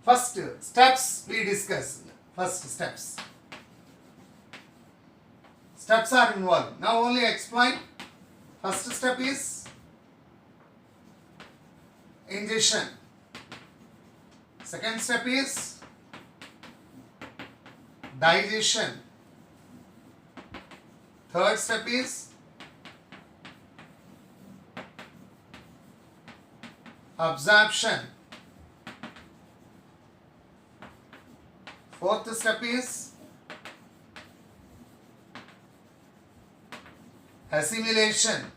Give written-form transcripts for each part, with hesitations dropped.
First steps we discuss. First steps. Steps are involved. Now only explain. First step is ingestion. Second step is digestion. Third step is absorption. Fourth step is assimilation.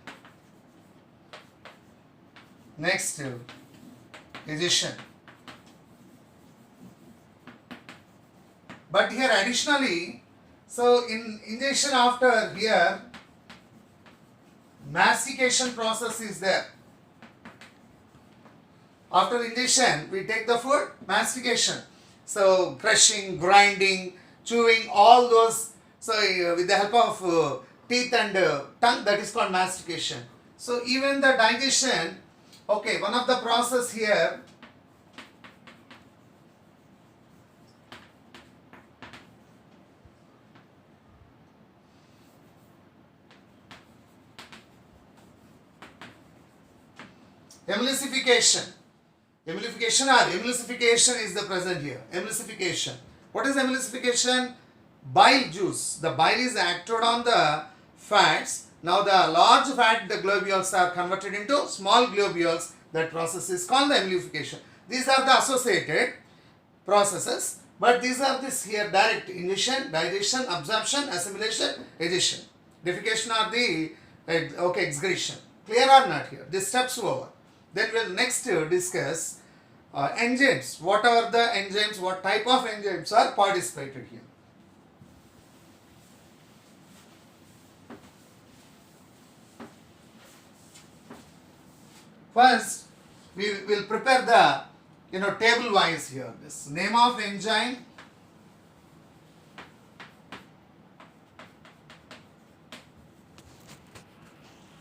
Next, digestion. But here additionally, so in ingestion after here, mastication process is there. After ingestion, we take the food, mastication. So crushing, grinding, chewing, all those. So with the help of teeth and tongue, that is called mastication. So even the digestion, okay, one of the process here, emulsification. Emulsification is the present here. Emulsification. What is emulsification? Bile juice. The bile is acted on the fats. Now the large fat, the globules are converted into small globules. That process is called the emulsification. These are the associated processes. But these are this here direct ingestion, digestion, absorption, assimilation, digestion. Defecation are the excretion. Clear or not here? This steps over. Then we'll next discuss enzymes. What are the enzymes? What type of enzymes are participated here? First, we will prepare the table wise here. This name of enzyme,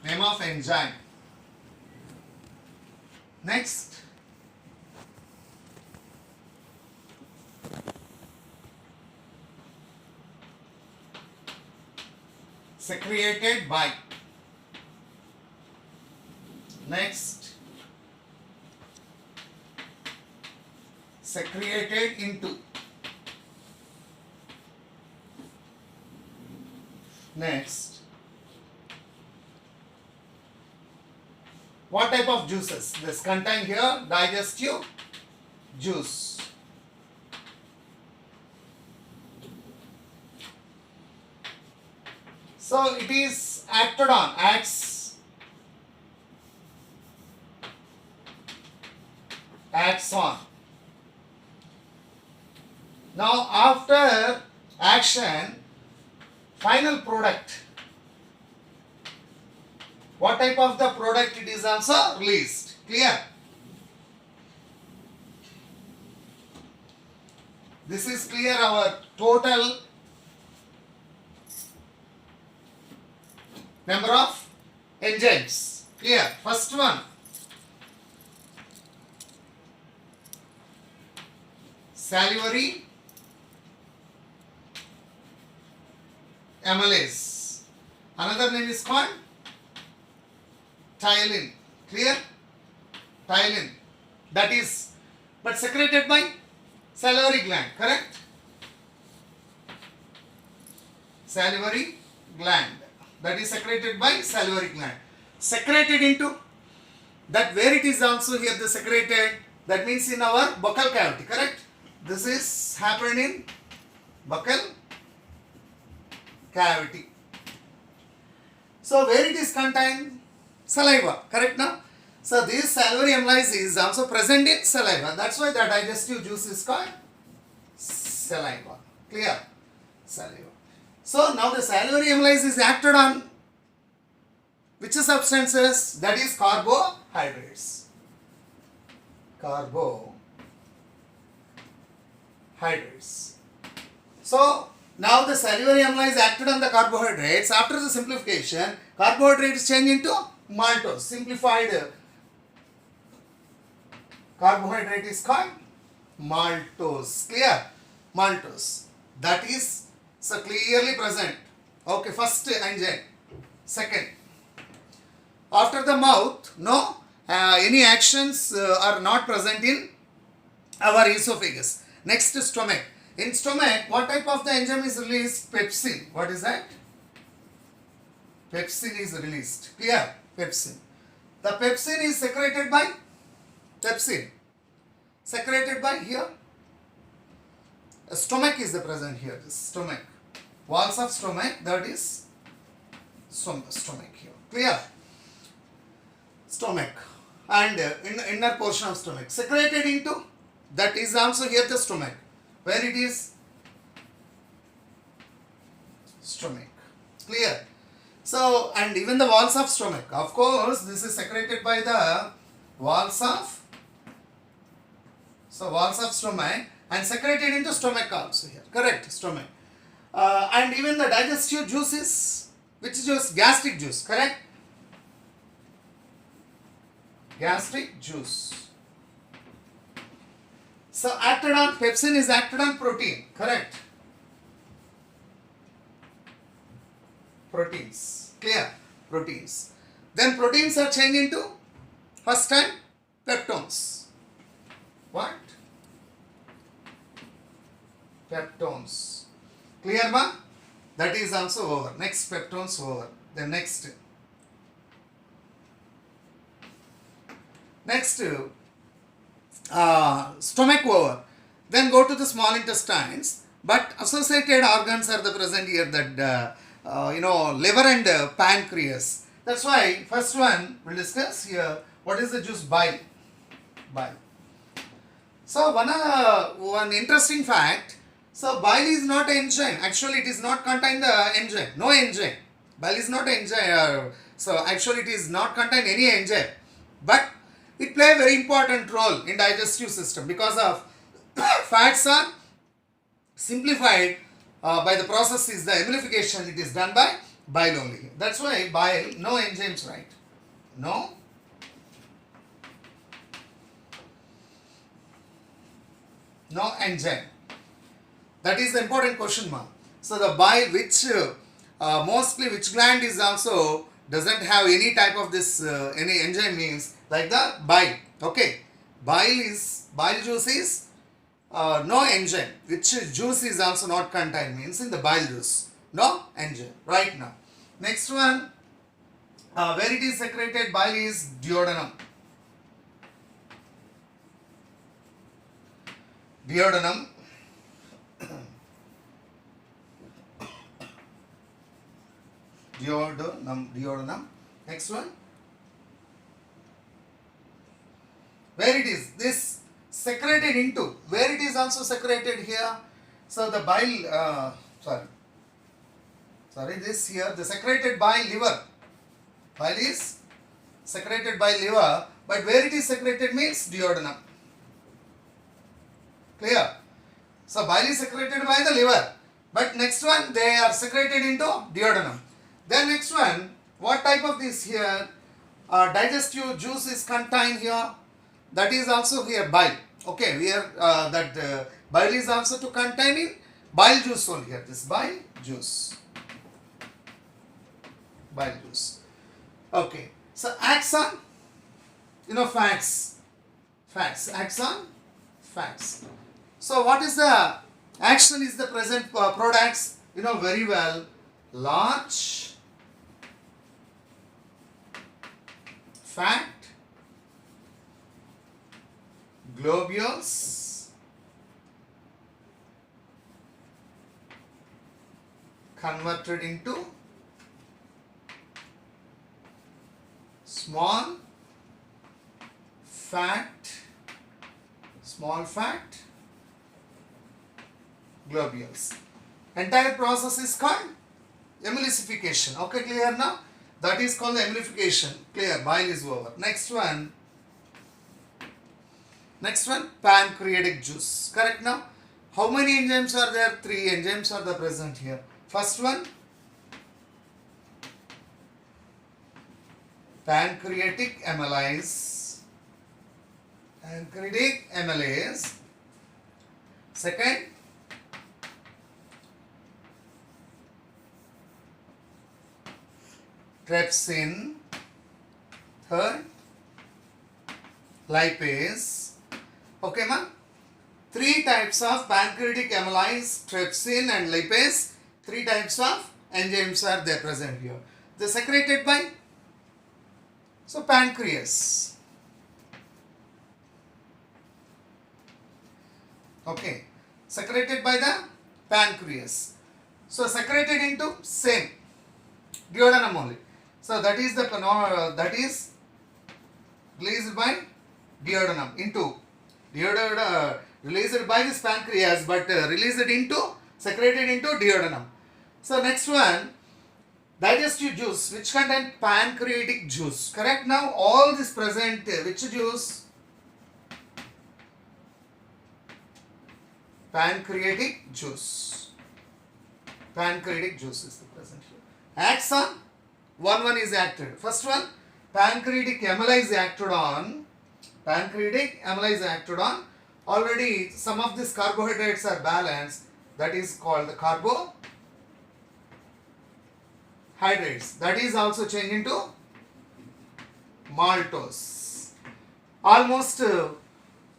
name of enzyme. Next, secreted by. Next, secreted into. Next, what type of juices? This contain here digestive juice. So it is acted on, acts on. Now after action, final product. What type of the product it is also released? Clear? This is clear our total number of enzymes. Clear? First one, salivary amylase. Another name is called ptyalin. Clear? Ptyalin. That is, but secreted by salivary gland. Correct? Salivary gland. That is secreted by salivary gland. Secreted into, that where it is also here the secreted, that means in our buccal cavity. Correct? This is happened in buccal cavity. So where it is contained? Saliva, correct now? So this salivary amylase is also present in saliva. That's why the digestive juice is called saliva. Clear? Saliva. So now the salivary amylase is acted on which substances? That is carbohydrates. Carbohydrates. So now the salivary amylase acted on the carbohydrates. After the simplification, carbohydrates change into maltose. Simplified carbohydrate is called maltose. Clear? Maltose. That is so clearly present. Okay, first enzyme. Second, after the mouth, no, any actions are not present in our esophagus. Next, stomach. In stomach, what type of the enzyme is released? Pepsin. What is that? Pepsin is released. Clear? Pepsin. The pepsin is secreted by pepsin. Secreted by here. A stomach is the present here. This stomach. Walls of stomach. That is stomach here. Clear? Stomach. And inner portion of stomach. Secreted into. That is also here the stomach. Where it is? Stomach. Clear? So, and even the walls of stomach. Of course, this is secreted by the walls of, so walls of stomach and secreted into stomach also here. Correct? Stomach. And even the digestive juices, which juice? Gastric juice. Correct? Gastric juice. So, acted on, pepsin is acted on protein. Correct? Proteins. Clear? Proteins. Then proteins are changed into, first time, peptones. What? Peptones. Clear, ma? That is also over. Next, peptones over. Then next. Next, stomach over. Then go to the small intestines. But associated organs are the present here, that liver and pancreas. That's why first one we'll discuss here. What is the juice? Bile. Bile. So one interesting fact. So bile is not an enzyme. Actually, it is not contain the enzyme. No enzyme. Bile is not an enzyme. So actually, it is not contain any enzyme. But it play a very important role in digestive system because of fats are simplified by the process is the emulsification. It is done by bile only. That's why bile, no enzymes, right? No. No enzyme. That is the important question mark. So the bile, which mostly which gland is also doesn't have any type of this any enzyme, means like the bile. Okay, bile juice is no enzyme. Which juice is also not contained, means in the bile juice. No enzyme. Right now. Next one, where it is secreted, bile is duodenum. Duodenum. Duodenum. Next one. Where it is? This secreted into. Where it is also secreted here. So the bile, this here, the secreted by liver. Bile is secreted by liver, but where it is secreted means duodenum. Clear? So bile is secreted by the liver, but next one they are secreted into duodenum. Then next one, what type of this here? Digestive juice is contained here. That is also here bile. Okay, we are bile is also to contain in bile juice only here. This bile juice. Bile juice. Okay. So axon, fats. Axon, fats. So what is the action is the present products? Very well. Large fat globules converted into small fat globules. Entire process is called emulsification. Okay, clear now? That is called the emulsification. Clear? Bile is over. Next one, pancreatic juice. Correct now? How many enzymes are there? 3 enzymes are the present here. First one, pancreatic amylase. Second, trypsin. Third, lipase. Okay, ma? Three types of pancreatic amylase, trypsin and lipase. Three types of enzymes are there present here. They are secreted by, so pancreas. Okay, secreted by the pancreas. So secreted into same duodenum only. So that is the that is released by duodenum into released by this pancreas, but released into secreted into duodenum. So next one, digestive juice which contain pancreatic juice. Correct? Now all this present, which juice? Pancreatic juice. Pancreatic juice is the present here. Acts on one is acted. First one, pancreatic amylase acted on. Pancreatic amylase acted on. Already some of these carbohydrates are balanced. That is called the carbohydrates. That is also changed into maltose. Almost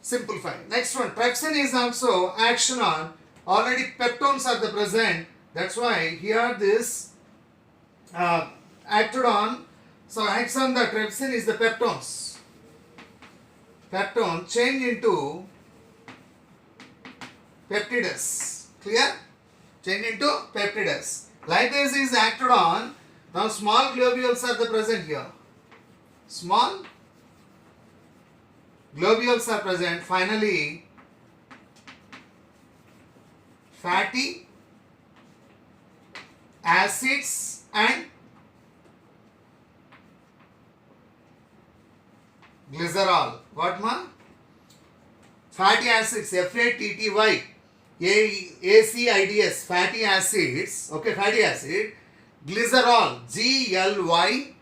simplify. Next one, trypsin is also action on. Already peptones are the present. That's why here this acted on. So acts on the trypsin is the peptones. Peptone change into peptides. Clear? Change into peptides. Lipase is acted on. Now small globules are the present here. Small globules are present. Finally, fatty acids and glycerol. What ma? Fatty acids, FATTY, ACIDS, fatty acids. Okay, fatty acid. Glycerol, GLYCEROL.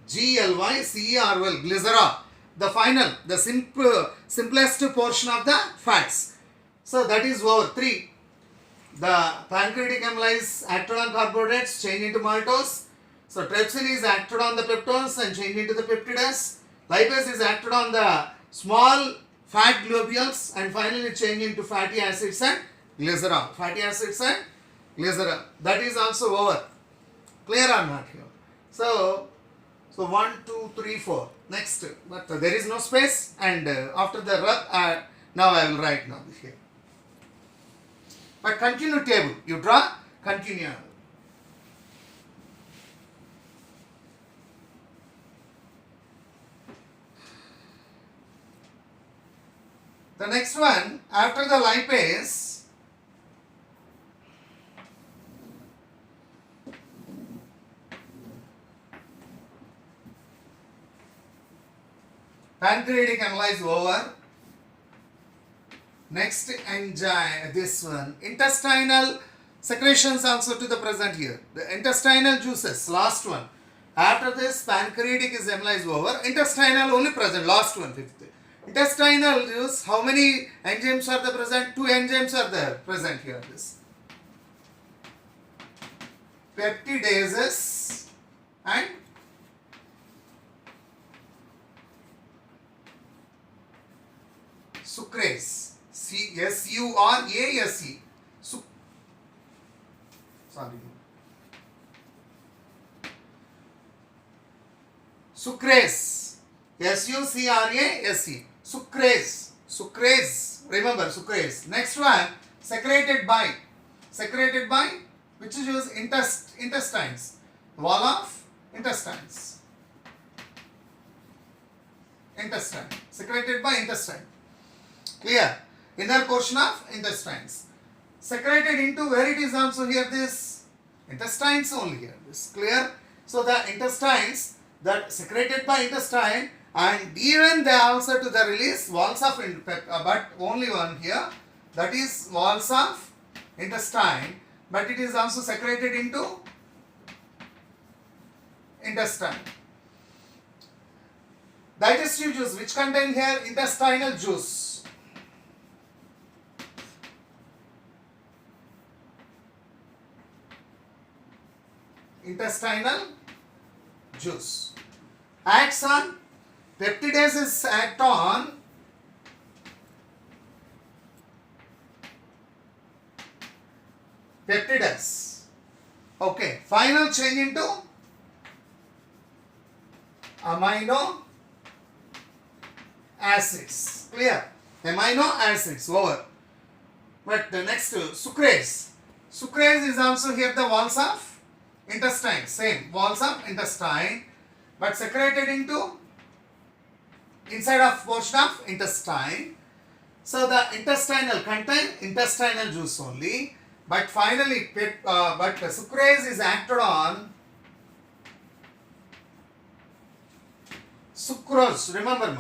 GLYCEROL, glycerol. The final, the simplest portion of the fats. So that is over 3. The pancreatic amylase acted on carbohydrates, change into maltose. So trypsin is acted on the peptones and change into the peptides. Lipase is acted on the small fat globules and finally change into fatty acids and glycerol. Fatty acids and glycerol. That is also over. Clear or not here? So 1, 2, 3, 4. Next, but there is no space, and after the rub, now I will write now here. But continue table. You draw, continue. The next one, after the lipase, pancreatic amylase over. Next enzyme, this one, intestinal secretions also to the present here. The intestinal juices, last one. After this, pancreatic is amylase over. Intestinal only present, last one, 5th. Intestinal juice, how many enzymes are there present? 2 enzymes are there present here. This peptidases and sucrase. SURASE. Sucrase. SUCRASE. Sucrase. Sucrase. Remember sucrase. Next one, secreted by. Secreted by which is used intestines. Wall of intestines. Intestine. Secreted by intestine. Clear? Inner portion of intestines. Secreted into where it is also here this intestines only here. This clear? So the intestines that secreted by intestine, and even they also to the release walls of but only one here, that is walls of intestine, but it is also secreted into intestine. Digestive juice which contain here intestinal juice. intestinal juice. Acts on peptidases act on peptides. Okay, final change into amino acids. Clear? Amino acids over. But the next sucrase. Sucrase is also here the walls of intestine. Same walls of intestine, but secreted into inside of portion of intestine. So the intestinal contain intestinal juice only. But finally, but sucrase is acted on sucrose. Remember,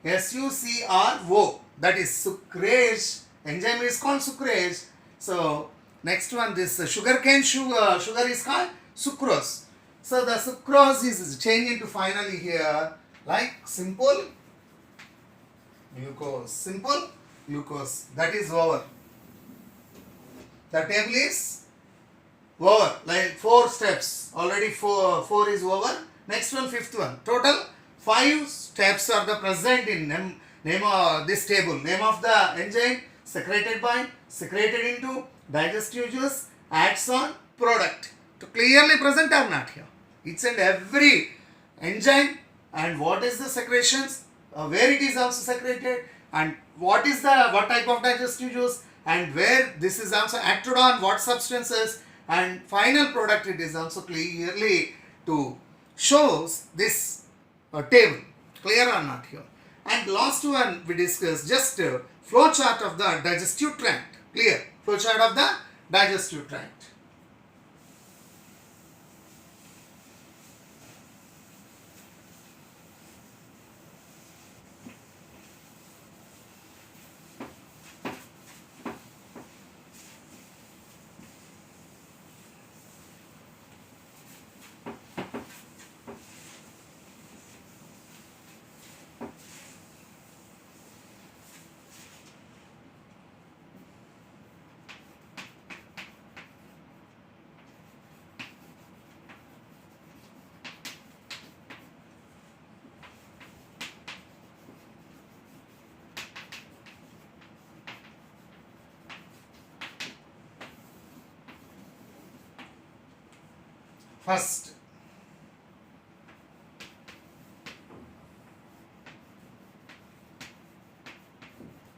SUCRO. That is sucrase. Enzyme is called sucrase. So next one, this sugarcane sugar is called sucrose. So the sucrose is changed into finally here like simple glucose. Simple glucose. That is over. The table is over. Like 4 steps. Already 4 is over. Next one, 5th one. Total 5 steps are the present in name of this table. Name of the enzyme, secreted into, digestive juice, acts on, product. To clearly present or not here. Each and every enzyme and what is the secretions, where it is also secreted, and what type of digestive juice, and where this is also acted on, what substances, and final product it is also clearly to shows this table. Clear or not here? And last one we discussed just flow chart of the digestive tract. Clear? Flow chart of the digestive tract. First,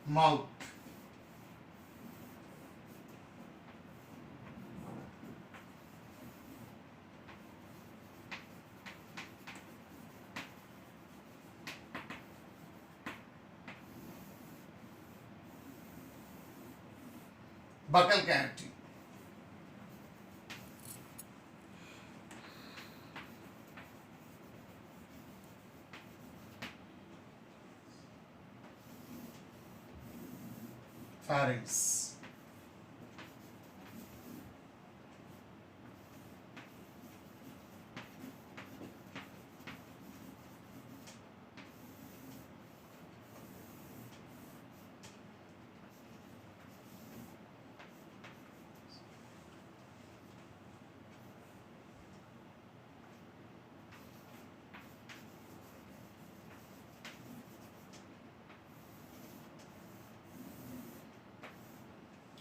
mouth. Buccal cavity. Pharynx.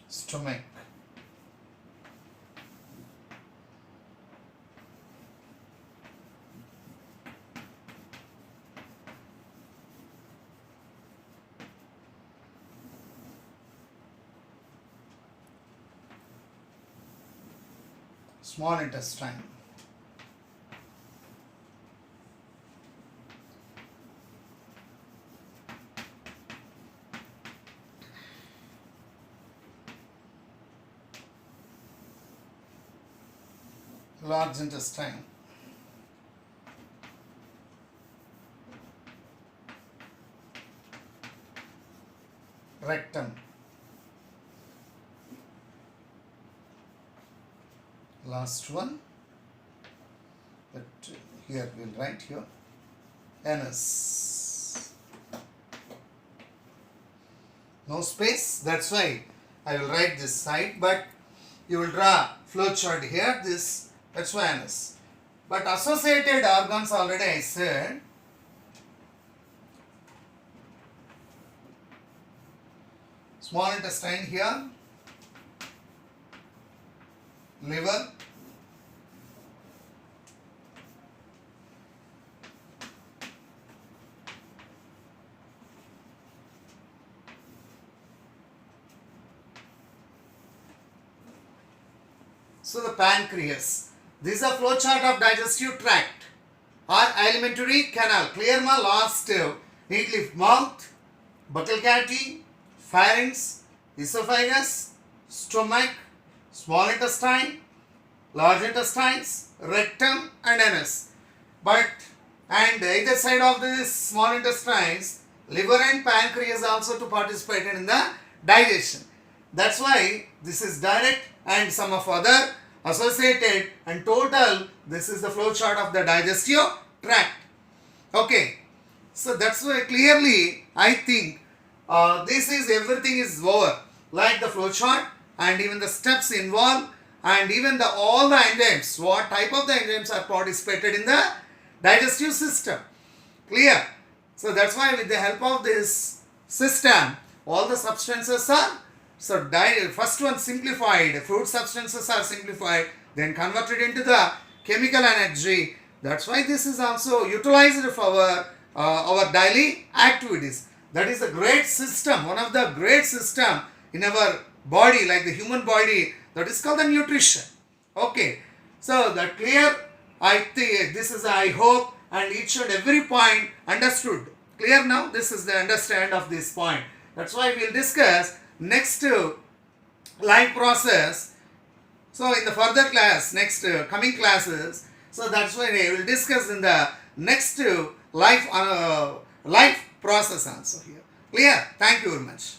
Stomach. Small intestine. Large intestine. Rectum. Last one, but here we'll write here, anus. No space, that's why I will write this side, but You will draw flow chart here, this H1S. But associated organs already I said. Small intestine here, liver, so the pancreas. This is a flow chart of digestive tract or alimentary canal. Clear ma last neatly mouth, buccal cavity, pharynx, esophagus, stomach, small intestine, large intestines, rectum and anus. But and either side of this small intestines, liver and pancreas also to participate in the digestion. That's why this is direct and some of other associated, and total this is the flow chart of the digestive tract. Okay, so that's why clearly I think this is everything is over, like the flow chart and even the steps involved and even the all the enzymes, what type of the enzymes are participated in the digestive system. Clear? So that's why with the help of this system, all the substances are first one simplified, fruit substances are simplified, then converted into the chemical energy. That's why this is also utilized for our daily activities. That is a great system, one of the great system in our body, like the human body, that is called the nutrition. Okay, so that clear. I think this is, I hope, and each and every point understood. Clear now? This is the understand of this point. That's why we will discuss next life process. So in the further class, next coming classes, so that's why we will discuss in the next life process also here. Clear? Thank you very much.